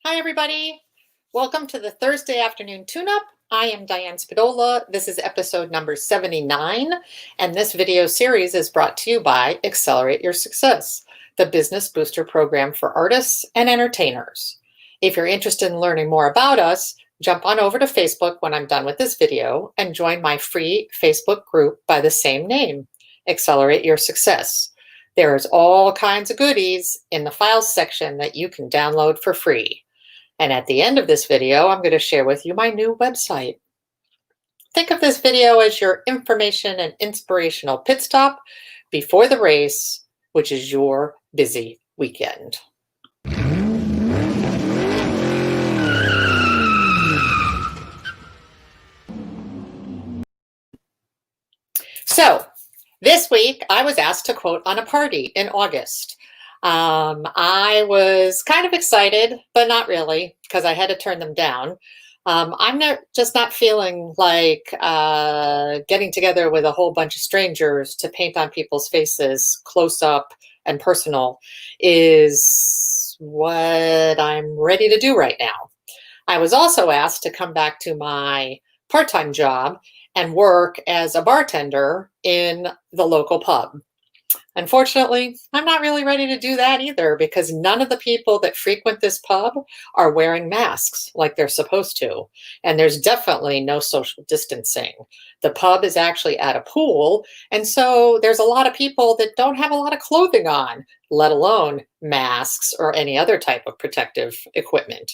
Hi, everybody. Welcome to the Thursday afternoon tune-up. I am Diane Spadola. This is episode number 79, and this video series is brought to you by Accelerate Your Success, the business booster program for artists and entertainers. If you're interested in learning more about us, jump on over to Facebook when I'm done with this video and join my free Facebook group by the same name, Accelerate Your Success. There's all kinds of goodies in the files section that you can download for free. And at the end of this video, I'm going to share with you my new website. Think of this video as your information and inspirational pit stop before the race, which is your busy weekend. So this week, I was asked to quote on a party in August. I was kind of excited, but not really, because I had to turn them down. I'm just not feeling like getting together with a whole bunch of strangers to paint on people's faces close up and personal is what I'm ready to do right now. I was also asked to come back to my part-time job and work as a bartender in the local pub. Unfortunately, I'm not really ready to do that either because none of the people that frequent this pub are wearing masks like they're supposed to. And there's definitely no social distancing. The pub is actually at a pool. And so there's a lot of people that don't have a lot of clothing on, let alone masks or any other type of protective equipment.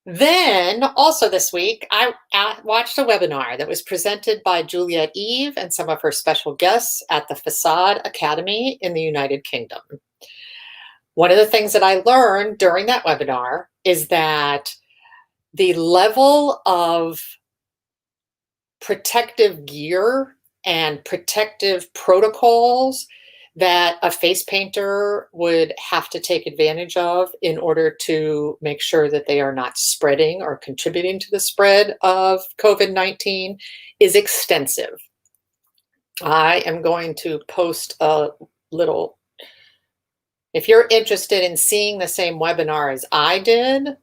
Then also this week, I watched a webinar that was presented by Juliet Eve and some of her special guests at the Facade Academy in the United Kingdom. One of the things that I learned during that webinar is that the level of protective gear and protective protocols that a face painter would have to take advantage of in order to make sure that they are not spreading or contributing to the spread of COVID-19 is extensive. I am going to post a little, if you're interested in seeing the same webinar as I did,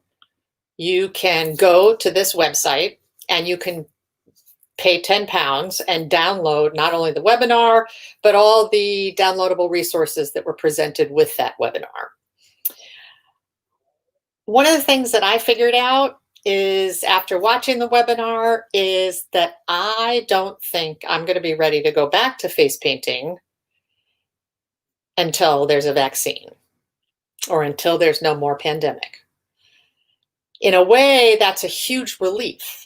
you can go to this website and you can pay £10 and download not only the webinar, but all the downloadable resources that were presented with that webinar. One of the things that I figured out is after watching the webinar is that I don't think I'm going to be ready to go back to face painting until there's a vaccine or until there's no more pandemic. In a way, that's a huge relief,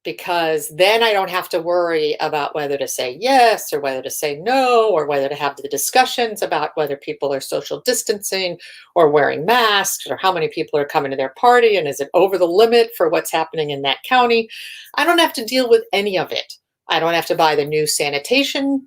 because then I don't have to worry about whether to say yes or whether to say no, or whether to have the discussions about whether people are social distancing or wearing masks, or how many people are coming to their party and is it over the limit for what's happening in that county. I don't have to deal with any of it. I don't have to buy the new sanitation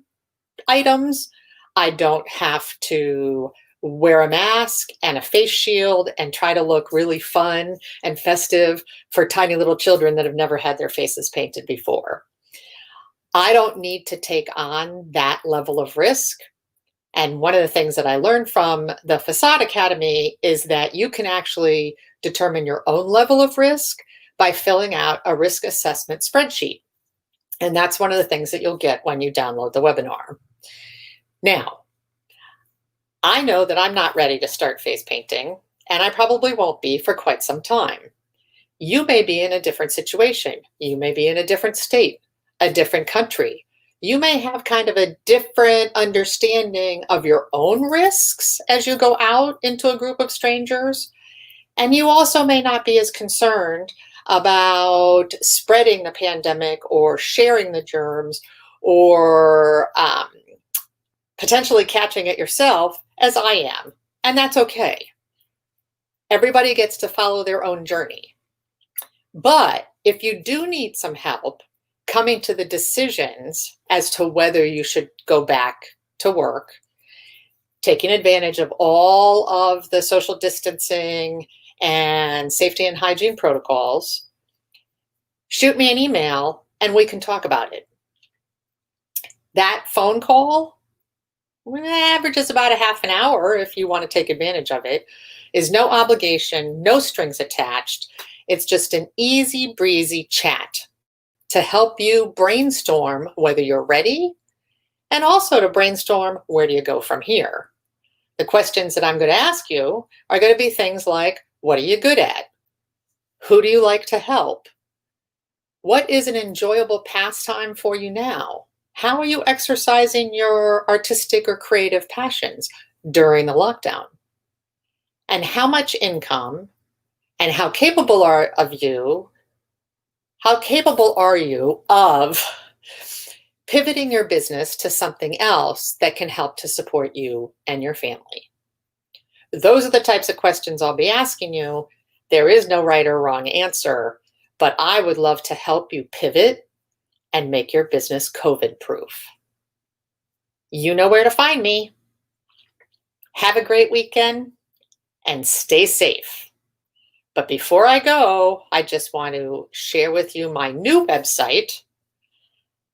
items. I don't have to wear a mask and a face shield and try to look really fun and festive for tiny little children that have never had their faces painted before. I don't need to take on that level of risk. And one of the things that I learned from the Facade Academy is that you can actually determine your own level of risk by filling out a risk assessment spreadsheet. And that's one of the things that you'll get when you download the webinar. Now, I know that I'm not ready to start face painting, and I probably won't be for quite some time. You may be in a different situation. You may be in a different state, a different country. You may have kind of a different understanding of your own risks as you go out into a group of strangers. And you also may not be as concerned about spreading the pandemic or sharing the germs or potentially catching it yourself as I am. And that's okay. Everybody gets to follow their own journey. But if you do need some help coming to the decisions as to whether you should go back to work, taking advantage of all of the social distancing and safety and hygiene protocols, shoot me an email and we can talk about it. That phone call average is about a half an hour if you want to take advantage of it, is no obligation, no strings attached. It's just an easy breezy chat to help you brainstorm whether you're ready and also to brainstorm where do you go from here. The questions that I'm going to ask you are going to be things like, what are you good at? Who do you like to help? What is an enjoyable pastime for you now? How are you exercising your artistic or creative passions during the lockdown? And how much income and how capable are you of pivoting your business to something else that can help to support you and your family? Those are the types of questions I'll be asking you. There is no right or wrong answer, but I would love to help you pivot and make your business COVID proof. You know where to find me. Have a great weekend and stay safe. But before I go, I just want to share with you my new website.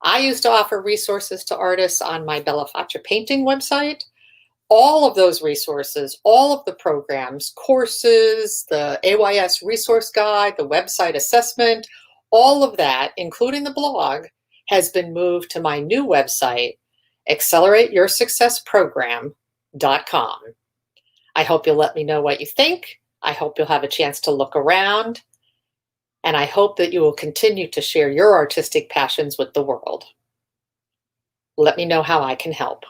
I used to offer resources to artists on my Bella Faccia painting website. All of those resources, all of the programs, courses, the AYS resource guide, the website assessment, all of that, including the blog, has been moved to my new website, accelerateyoursuccessprogram.com. I hope you'll let me know what you think. I hope you'll have a chance to look around. And I hope that you will continue to share your artistic passions with the world. Let me know how I can help.